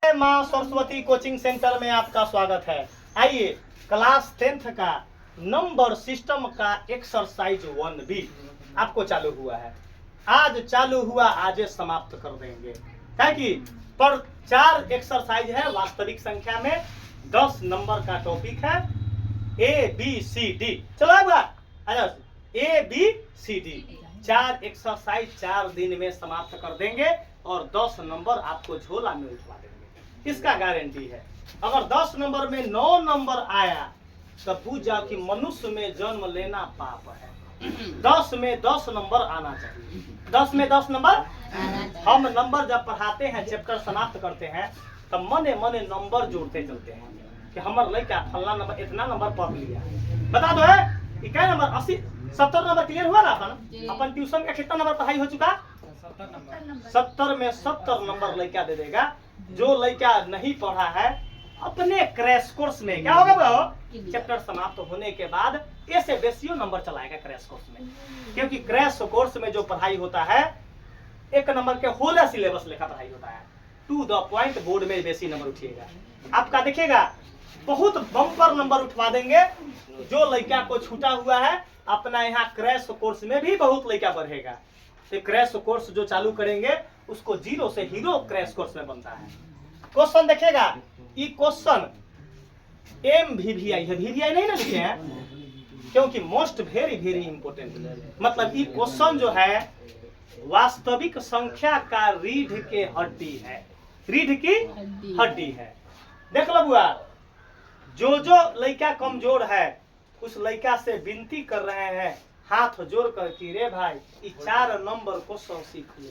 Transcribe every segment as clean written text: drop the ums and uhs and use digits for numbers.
माँ Saraswati coaching centre में आपका स्वागत है। आइए, क्लास 10th का नंबर सिस्टम का एक्सरसाइज 1B आपको चालू हुआ है। आज चालू हुआ, आज समाप्त कर देंगे। क्या कि पर 4 एक्सरसाइज है। वास्तविक संख्या में 10 नंबर का टॉपिक है ABCD। चलो ABCD 4 एक्सरसाइज 4 दिन में समाप्त कर देंगे और 10 नंबर आपको झोला में उठवा देंगे। इसका गारंटी है। अगर 10 नंबर में 9 नंबर आया तो पूछ जाओ कि मनुष्य में जन्म लेना पाप है। 10 में 10 नंबर आना चाहिए। 10 में 10 नंबर। हम नंबर जब पढ़ाते हैं, चैप्टर समाप्त करते हैं, तब मने मने नंबर जोड़ते चलते हैं कि हमारे लड़का फलना नंबर इतना नंबर पढ़ लिया। बता दो है क्या नंबर 80 70 नंबर क्लियर हुआ ना? अपन ट्यूशन का कितना नंबर पढ़ाई हो चुका? 70 में 70 नंबर लड़का दे देगा। जो लड़का नहीं पढ़ा है अपने क्रैश कोर्स में क्या होगा वो? चैप्टर समाप्त होने के बाद ऐसे बेसियो नंबर चलाएगा क्रैश कोर्स में, क्योंकि क्रैश कोर्स में जो पढ़ाई होता है 1 नंबर के होल सिलेबस लेखा पढ़ाई होता है। टू द पॉइंट बोर्ड में बेसी नंबर उठिएगा। आपका देखिएगा बहुत बम्पर नंबर उठवा देंगे। जो लड़का को छूटा हुआ है अपना यहाँ क्रैश कोर्स में भी बहुत लड़का बढ़ेगा। तो क्रैश कोर्स जो चालू करेंगे उसको 0 से हीरो क्रैश कोर्स में बनता है। क्वेश्चन देखिएगा, ये क्वेश्चन MVVI है, VVI नहीं ना लिखे हैं, क्योंकि मोस्ट वेरी वेरी इंपोर्टेंट। मतलब ये क्वेश्चन जो है वास्तविक संख्या का रीढ़ के हड्डी है। रीढ़ की हड्डी है। देख लो बुआ, जो लड़का कमजोर है उस लड़का से विनती कर रहे हैं हाथ जोड़ कर कि रे भाई ये 4 नंबर क्वेश्चन सीख लो।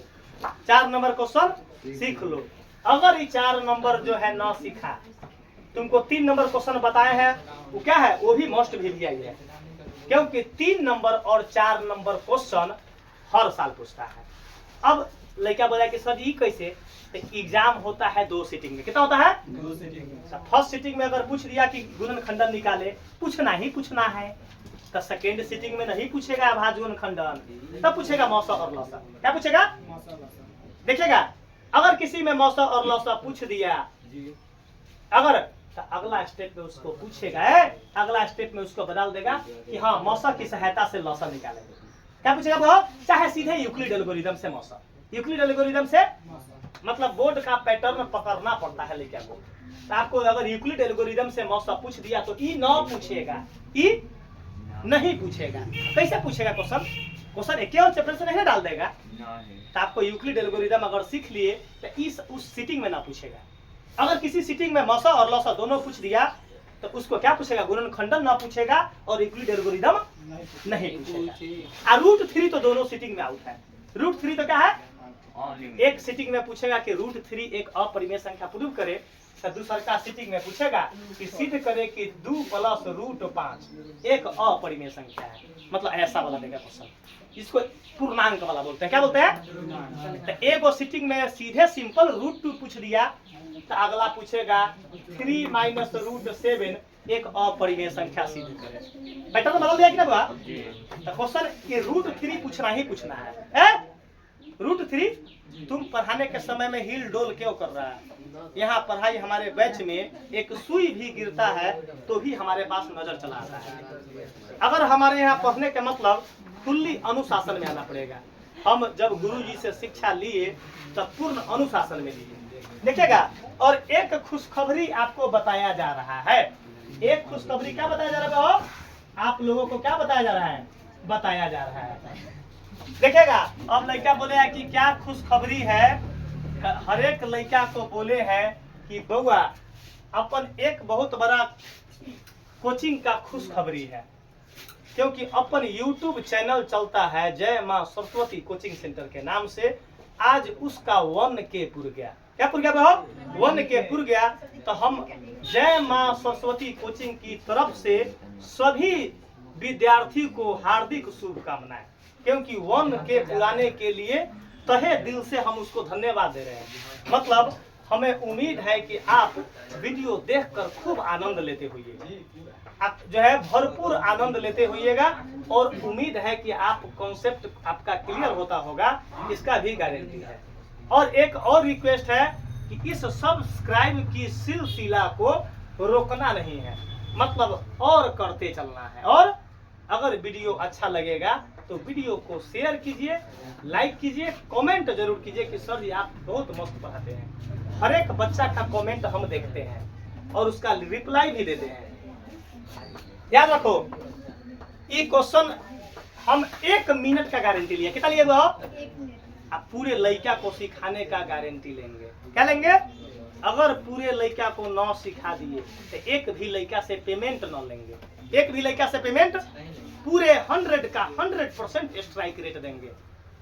4 नंबर क्वेश्चन सीख लो। अगर ये 4 नंबर जो है ना सीखा, तुमको 3 नंबर क्वेश्चन बताए हैं, वो क्या है? वो भी मोस्ट VVI है, क्योंकि 3 नंबर और 4 नंबर क्वेश्चन हर साल पूछता है। अब लड़का बोला कि सर ये कैसे? तो एग्जाम होता है 2 सीटिंग में। कितना होता है? 2 सीटिंग में। फर्स्ट सीटिंग में अगर पूछ दिया कि गुणनखंडन निकाले, पूछना ही पूछना है। तो सेकेंड सीटिंग में नहीं पूछेगा अभाज्य गुणनखंडन, तब पूछेगा मौसा और लौसा। क्या पूछेगा? देखिएगा, अगर किसी में मौसा और लौसा पूछ दिया अगर, तो अगला स्टेप में उसको पूछेगा, अगला स्टेप में उसको बदल देगा कि हाँ मौसा की सहायता से लौसा निकालेंगे। क्या पूछेगा वो? चाहे सीधे यूक्लिड एल्गोरिथम से मौसा। यूक्लिड एल्गोरिथम से मतलब बोर्ड का पैटर्न पकड़ना पड़ता है लड़का को। तो आपको अगर यूक्लिड एल्गोरिथम से मौसा पूछ दिया तो ई न पूछेगा, ई नहीं पूछेगा। कैसे पूछेगा क्वेश्चन? क्वेश्चन एक और चैप्टर से नहीं डाल देगा। तो आपको यूक्लिड एल्गोरिथम अगर सीख लिए तो इस उस सीटिंग में ना पूछेगा। अगर किसी सीटिंग में मौसा और लौसा दोनों पूछ दिया तो उसको क्या पूछेगा? गुणनखंडन ना पूछेगा और यूक्लिड एल्गोरिथम नहीं पूछेगा। रूट 3 तो दोनों सीटिंग में आउट है। रूट 3 तो क्या है? एक सीटिंग में पूछेगा कि रूट 3 एक अपरिमेय संख्या प्रूव करे, तो दूसरा सीटिंग में पूछेगा कि सिद्ध करे कि 2 + रूट 5 एक अपरिमेय संख्या है। मतलब ऐसा वाला देगा क्वेश्चन। इसको पूर्णांक वाला बोलते हैं। क्या बोलते हैं? तो एक और सीटिंग में सीधे सिंपल रूट 2 पूछ दिया तो अगला पूछेगा 3 - रूट 7 एक अपरिमेय संख्या सिद्ध करे। पैटर्न बदल दिया कि ना बुआ? तो क्वेश्चन कि रूट 3 पूछना ही पूछना है। रूट 3 तुम पढ़ाने के समय में हिल डोल क्यों कर रहा है? यहाँ पढ़ाई हमारे बैच में एक सुई भी गिरता है तो भी हमारे पास नजर चला आता है। अगर हमारे यहाँ पढ़ने का मतलब फुल्ली अनुशासन में आना पड़ेगा। हम जब गुरुजी से शिक्षा लिए तब पूर्ण अनुशासन में लिए। देखिएगा, और एक खुशखबरी आपको बताया जा रहा है। एक खुशखबरी क्या बताया जा रहा है? आप लोगों को क्या बताया जा रहा है? बताया जा रहा है। देखिएगा, अब लड़का बोले है कि क्या खुशखबरी है। हर एक लड़का को बोले है कि बउआ अपन एक बहुत बड़ा कोचिंग का खुशखबरी है, क्योंकि अपन YouTube चैनल चलता है जय माँ सरस्वती कोचिंग सेंटर के नाम से। आज उसका 1K पुर गया। क्या पुर गया बहू? 1K पुर गया। तो हम जय माँ सरस्वती कोचिंग की तरफ से सभी विद्यार्थी को हार्दिक शुभकामनाएं, क्योंकि 1K पुराने के लिए तहे दिल से हम उसको धन्यवाद दे रहे हैं। मतलब हमें उम्मीद है कि आप वीडियो देखकर खूब आनंद लेते होइए, आप जो है भरपूर आनंद लेते होइएगा, और उम्मीद है कि आप कॉन्सेप्ट आपका क्लियर होता होगा, इसका भी गारंटी है। और एक और रिक्वेस्ट है कि इस सब्सक्राइब की सिलसिला को रोकना नहीं है, मतलब और करते चलना है। और अगर वीडियो अच्छा लगेगा तो वीडियो को शेयर कीजिए, लाइक कीजिए, कमेंट जरूर कीजिए कि सर जी आप बहुत मस्त पढ़ाते हैं। हर एक बच्चा का कमेंट हम देखते हैं और उसका रिप्लाई भी देते हैं। याद रखो, ये क्वेश्चन हम 1 मिनट का गारंटी लिया। कितना लिए आप? पूरे लड़का को सिखाने का गारंटी लेंगे। क्या लेंगे? अगर पूरे लड़का को न सिखा दिए तो एक भी लड़का से पेमेंट न लेंगे। एक भी लड़का से पेमेंट, पूरे 100 का 100% स्ट्राइक रेट देंगे।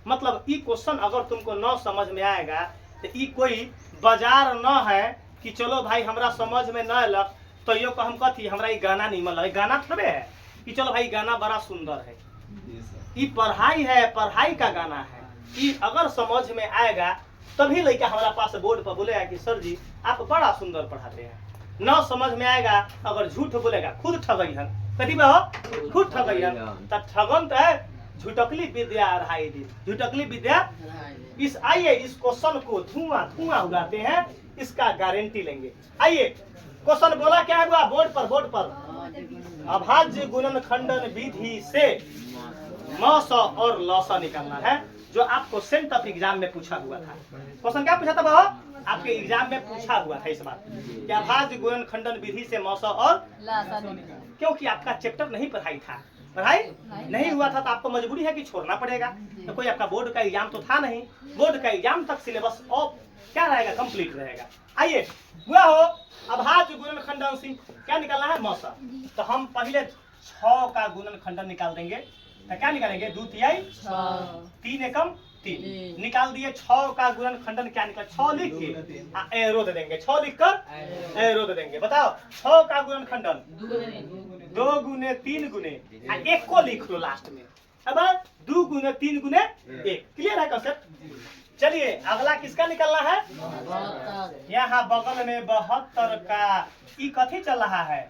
मतलब ये क्वेश्चन अगर तुमको न समझ में आएगा तो ये कोई बाजार न है कि चलो भाई हमरा समझ में न अलग तो यो हम कथी हमरा ये गाना नहीं मतलब गाना थोड़े है कि चलो भाई गाना बड़ा सुंदर है। ये पढ़ाई है, पढ़ाई का गाना है। ये अगर समझ में आएगा तभी लड़का हमारा पास बोर्ड पर बोलेगा कि सर जी आप बड़ा सुंदर पढ़ाते हैं। न समझ में आएगा अगर झूठ बोलेगा खुद ठगई हन। कथी बा हो? खुद ठगई हन। त ठगन तो है झूठकली विद्या अढ़ाई दिन। झूठकली विद्या इस आइए इस क्वेश्चन को धुआं धुआं उड़ाते हैं, इसका गारंटी लेंगे। आइए क्वेश्चन बोला क्या हुआ बोर्ड पर अभाज्य गुणन खंडन विधि से म स और ल स निकालना है, जो आपको सेंट ऑफ एग्जाम में पूछा हुआ था। क्वेश्चन क्या पूछा था बाबा? आपके एग्जाम में पूछा हुआ था इस बात कि अभाज्य गुणन खंडन विधि से म स और क्योंकि आपका चैप्टर नहीं पढ़ाई था, पढ़ाई नहीं हुआ था तो आपको मजबूरी है कि छोड़ना पड़ेगा। तो कोई आपका बोर्ड का एग्जाम तो था नहीं, बोर्ड का एग्जाम तक सिलेबस ऑफ क्या रहेगा, कंप्लीट रहेगा। आइए हुआ हो अभाज्य गुणन खंडन से क्या निकालना है? म स। तो हम पहले 6 का गुणन खंडन निकाल देंगे। तो क्या निकालेंगे? 2 तिहाई 3 एकम 3 निकाल दिए। 6 का गुणन खंडन क्या निकला? 6 लिख के एरो दे देंगे। 6 लिख कर एरो दे देंगे। बताओ 6 का गुणन खंडन 2 गुने 3 गुने 1 को लिख लो लास्ट में। अब 2 गुने 3 गुने 1। क्लियर है कंसेप्ट? चलिए अगला किसका निकलना है? यहाँ बगल में 72 का ई कथी चल रहा है?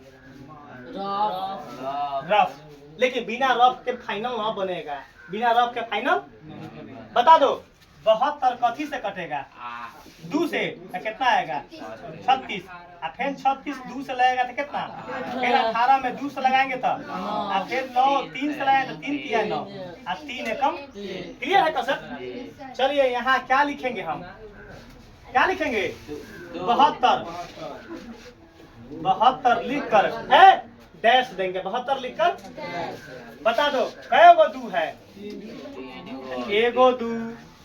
रफ। लेकिन बिना रफ के फाइनल ना बनेगा। बिना रफ के फाइनल बता दो। 72 कथी से कटेगा? 2 से। कितना आएगा? 36। फिर 36 2 से लगेगा तो कितना? फिर 18 में 2 से लगाएंगे तो फिर 9 3 से लगाएंगे तो 3 तिहाई 9 और 3 एकम। क्लियर है कंसेप्ट? चलिए यहाँ क्या लिखेंगे हम? क्या लिखेंगे? 72 लिख कर डैश देंगे। 72 लिख कर बता दो कै गो 2 है? 1 गो 2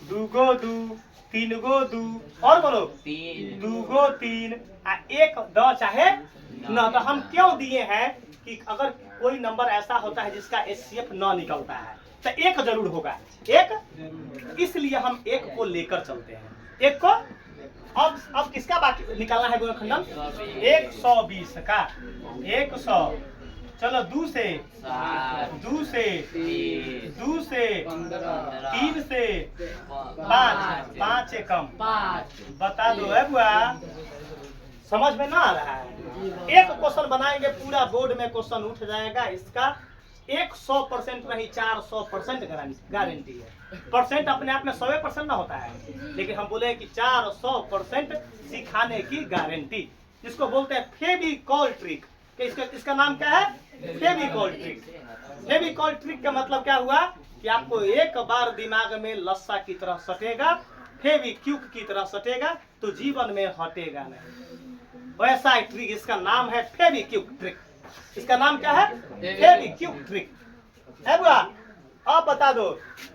2 गो 2 3 गो 2 और बोलो 2 गो 3 1 द चाहे न। तो हम क्यों दिए हैं कि अगर कोई नंबर ऐसा होता है जिसका एचसीएफ न निकलता है तो 1 जरूर होगा। 1 इसलिए हम 1 को लेकर चलते हैं। 1 को अब किसका बाकी निकालना है गुणनखंडन? 120 का 100। चलो 2 से 2 से 2 से 3 से 5 एकम 5। बता दो है बुआ, समझ में ना आ रहा है? एक क्वेश्चन बनाएंगे पूरा बोर्ड में क्वेश्चन उठ जाएगा। इसका 100% नहीं 400% गारंटी है। परसेंट अपने आप में 100% ना होता है, लेकिन हम बोले कि 400% सिखाने की गारंटी। इसको बोलते हैं फेविकॉल ट्रिक। इसका नाम क्या है? फेविकॉल ट्रिक। फेविकॉल ट्रिक का मतलब क्या हुआ कि आपको एक बार दिमाग में लस्सा की तरह सटेगा, फेविक्विक की तरह सटेगा तो जीवन में हटेगा नहीं। वैसा ट्रिक, इसका नाम है फेविक्विक ट्रिक। इसका नाम क्या है? फेविक्विक ट्रिक है बुआ। अब बता दो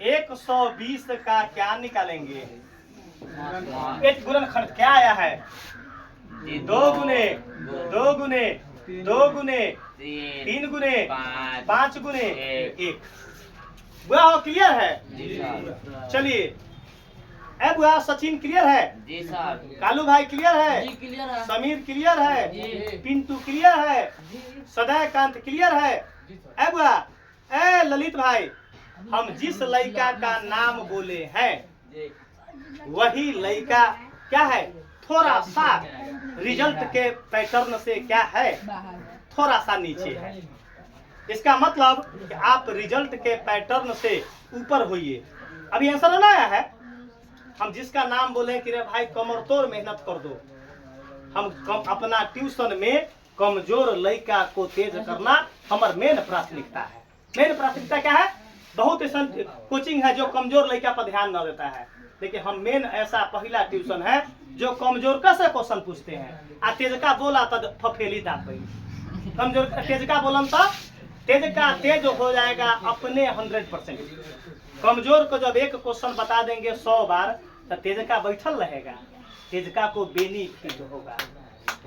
120 का क्या निकालेंगे? एक गुणनखंड क्या आया है? 2 गुने 2 गुने 2 गुने 3 गुने 5 गुने 1। बुआ हो क्लियर है? चलिए बुआ सचिन क्लियर है? जी सर। कालू भाई क्लियर है? जी क्लियर है। समीर क्लियर है? जी। पिंटू क्लियर है? सदयकांत क्लियर है? बुआ ललित भाई, हम जिस लड़का का नाम बोले हैं वही लड़का क्या है? थोड़ा सा रिजल्ट के पैटर्न से क्या है? थोड़ा सा नीचे है। इसका मतलब कि आप रिजल्ट के पैटर्न से ऊपर होइए। अभी आंसर ना आया है? हम जिसका नाम बोले कि रे भाई कमर तोड़ मेहनत कर दो, हम अपना ट्यूशन में कमजोर लड़का को तेज करना हमार मेन प्राथमिकता है। मेन प्राथमिकता क्या है? बहुत ऐसा कोचिंग है जो कमजोर लड़का पर ध्यान न देता है, लेकिन हम मेन ऐसा पहला ट्यूशन है जो कमजोर का से क्वेश्चन पूछते हैं। आ तेजका बोला तो फफेली दाप गई, कमजोर तेजका बोलन तो तेजका तेज हो जाएगा अपने 100%। कमजोर को जब एक क्वेश्चन बता देंगे 100 बार तो तेजका बैठल रहेगा, तेजका को बेनिफिट होगा।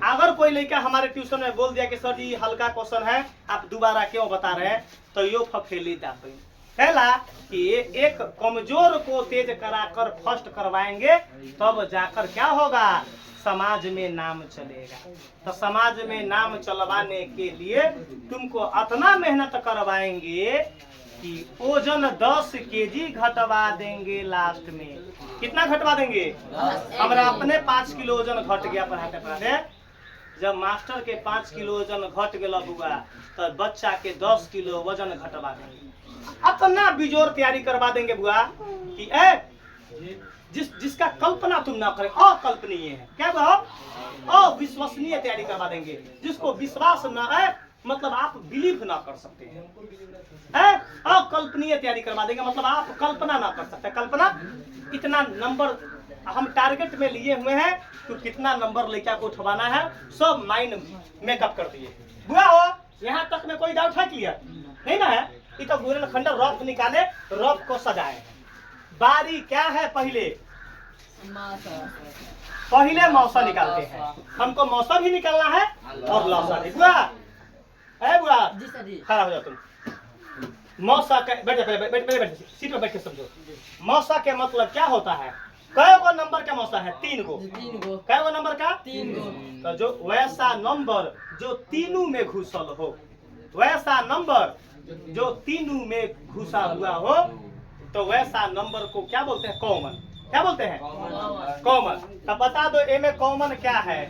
अगर कोई लड़का हमारे ट्यूशन में बोल दिया कि सर जी हल्का क्वेश्चन है आप दोबारा क्यों बता रहे हैं, तो यो फफेली दाप गई। पहला कि एक कमजोर को तेज कराकर फर्स्ट करवाएंगे तब जाकर क्या होगा, समाज में नाम चलेगा। तो समाज में नाम चलवाने के लिए तुमको इतना मेहनत करवाएंगे कि वजन 10 केजी घटवा देंगे। लास्ट में कितना घटवा देंगे? हमारा अपने 5 किलो वजन घट गया पढ़ाते पढ़ाते। जब मास्टर के 5 किलो वजन घट गया बुआ तो बच्चा के 10 किलो वजन घटवा देंगे। इतना बिजोर तैयारी करवा देंगे बुआ कि जिसका कल्पना तुम ना करें, अकल्पनीय है। क्या बुआ? अविश्वसनीय तैयारी करवा देंगे, जिसको विश्वास न है, मतलब आप बिलीव ना कर सकते हैं। अकल्पनीय तैयारी करवा देंगे, मतलब आप कल्पना ना कर सकते। कल्पना इतना नंबर हम टारगेट में लिए हुए हैं तो कितना नंबर लड़का को उठवाना है सब माइंड मेकअप कर दिए। बुआ हो यहाँ तक में कोई डाउट है? क्लियर नहीं ना है? ये तो गोरेन खंडर रफ निकाले, रफ को सजाए। बारी क्या है? पहले मौसा निकालते हैं। हमको मौसा भी निकालना है और लौसा भी। बुआ है बुआ, खड़ा हो जाओ तुम। मौसा का बैठ सीट पर बैठ के समझो। मौसा के मतलब क्या होता है? कै गो नंबर का मौसा है? 3 गो। कै गो नंबर का? 3 गो। तो जो वैसा नंबर जो तीनों में घुसल हो, वैसा नंबर जो तीनों में घुसा हुआ हो, तो वैसा नंबर को क्या बोलते हैं? कॉमन। क्या बोलते हैं? कॉमन। तो बता दो ए में कॉमन क्या है?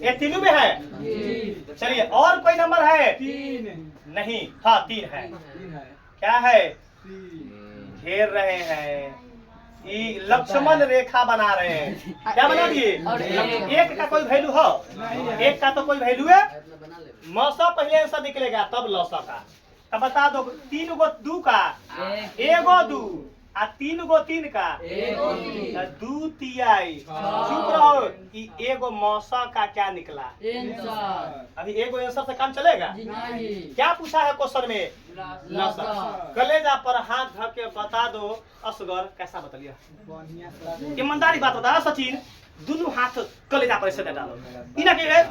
ये तीनों में है। चलिए और कोई नंबर है? 3 नहीं। हाँ 3 है। क्या है? घेर रहे हैं, लक्ष्मण रेखा बना रहे हैं। क्या बना दिए? एक का कोई वैल्यू हो? एक का तो कोई वैल्यू है। मौसा पहले आंसर निकलेगा तब लौसा का। तब बता दो 3 गो 2 का 1 गो 2 आ 3 गो 3 का 2 तिहाई। चुप रहो। एगो मौसा का क्या निकला? अभी एगो आंसर से काम चलेगा? क्या पूछा है क्वेश्चन में? लौसा। कलेजा पर हाथ धर के बता दो असगर कैसा बतलिया? ईमानदारी बात बता सचिन, दोनों हाथ कलेजा पर ऐसे डालो। इना के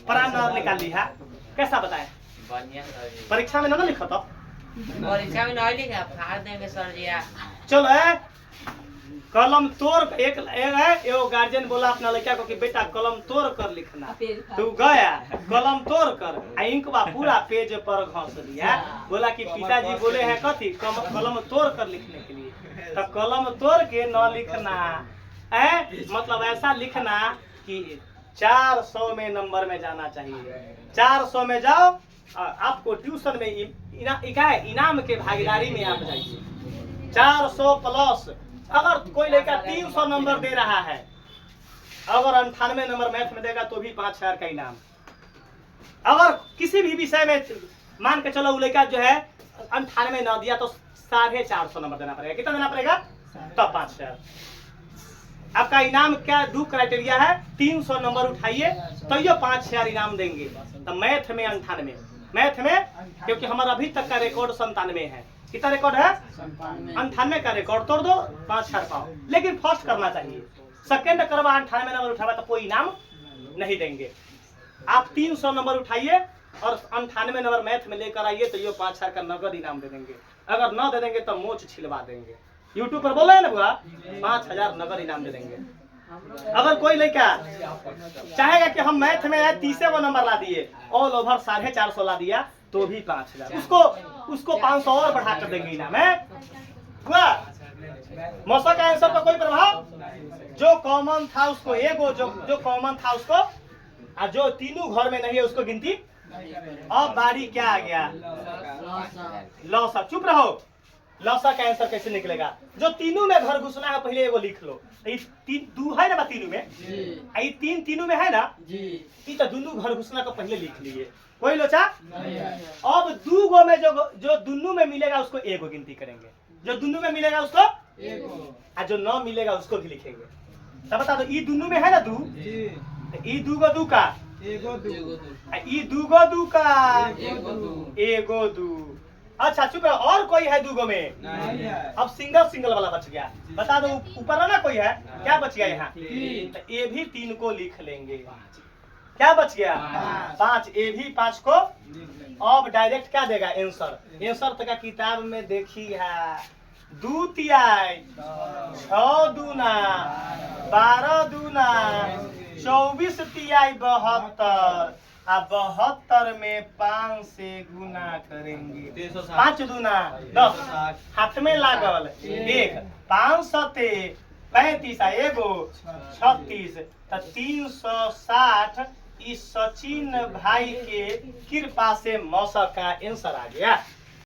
परान निकाल ली है, कैसा बताए? परीक्षा में ना लिखा था? परीक्षा में नहीं लिखा, फाड़ देंगे सर जी। चलो कलम तोड़ एक है। एगो गार्जियन बोला अपना लड़का को कि बेटा कलम तोड़ कर लिखना। तू गया कलम तोड़ कर इंक बा पूरा पेज पर घस दिया। बोला कि पिताजी बोले हैं कथी? कलम तोड़ कर लिखने के लिए। तो कलम तोड़ के न लिखना है, मतलब ऐसा लिखना कि 400 में नंबर में जाना चाहिए। 400 में जाओ, आपको ट्यूशन में इनाम के भागीदारी में आप जाइए। 400 प्लस। अगर कोई लड़का 300 नंबर दे रहा है, अगर 98 नंबर मैथ में देगा तो भी 5000 का इनाम। अगर किसी भी विषय में मान के चलो लड़का जो है 98 न दिया तो 450 नंबर देना पड़ेगा। कितना देना पड़ेगा? तब 5000। आपका इनाम क्या? 2 क्राइटेरिया है। 300 नंबर उठाइए तो ये 5000 इनाम देंगे। तो मैथ में 98, मैथ में क्योंकि हमारा अभी तक का रिकॉर्ड 97 है। कितना रिकॉर्ड है? 98 का रिकॉर्ड तोड़ दो 5000 पाओ। लेकिन फर्स्ट करना चाहिए। सेकंड करवा 98 नंबर उठावा तो कोई इनाम नहीं देंगे। आप 300 नंबर उठाइए और 98 नंबर मैथ में लेकर आइए तो ये 5000 का नगद इनाम दे देंगे। अगर न दे देंगे तो मोच छिलवा देंगे। यूट्यूब पर बोल रहे हैं ना बुआ, 5000 नगद इनाम दे देंगे। अगर कोई लड़का चाहेगा कि हम मैथ में 30 को नंबर ला दिए, ऑल ओवर 450 ला दिया तो भी 5000, उसको 500 और बढ़ा कर देंगे इनाम है। मौसा का आंसर पर कोई प्रभाव? जो कॉमन था उसको एगो, जो कॉमन था उसको, और जो तीनों घर में नहीं है उसको गिनती। अब बारी क्या आ गया? लौसा। चुप रहो। लसा का आंसर कैसे निकलेगा? जो तीनों में घर घुसना है पहले एगो लिख लो। तो ये दू है ना तीनों में, ये तीनों में है ना, ये तो दोनों घर घुसना को पहले लिख लिए। कोई लोचा? अब दू गो में जो दोनों में मिलेगा उसको एगो गिनती करेंगे, जो दोनों में मिलेगा उसको और जो न मिलेगा उसको भी लिखेंगे। तब बता दो, ये दोनों में है ना दू, ई दूगो दू का ई दूगो दू का एगो दू। अच्छा चुप रहो, और कोई है दूगो में? अब सिंगल वाला बच गया। बता दो ऊपर वाला कोई है क्या बच गया? यहाँ तो ये भी 3 को लिख लेंगे। क्या बच गया? 5। ये भी 5 को। अब डायरेक्ट क्या देगा आंसर? आंसर तक किताब में देखी है, 2 तिहाई 6 दूना 12 दूना 24 तिहाई 72। अब 72 में 5 से गुना करेंगे। 5 दूना 10, हाथ में लागल 1, 5 सते 35 एगो 36, तो 360। इस सचिन भाई के कृपा से मौसा का आंसर आ गया।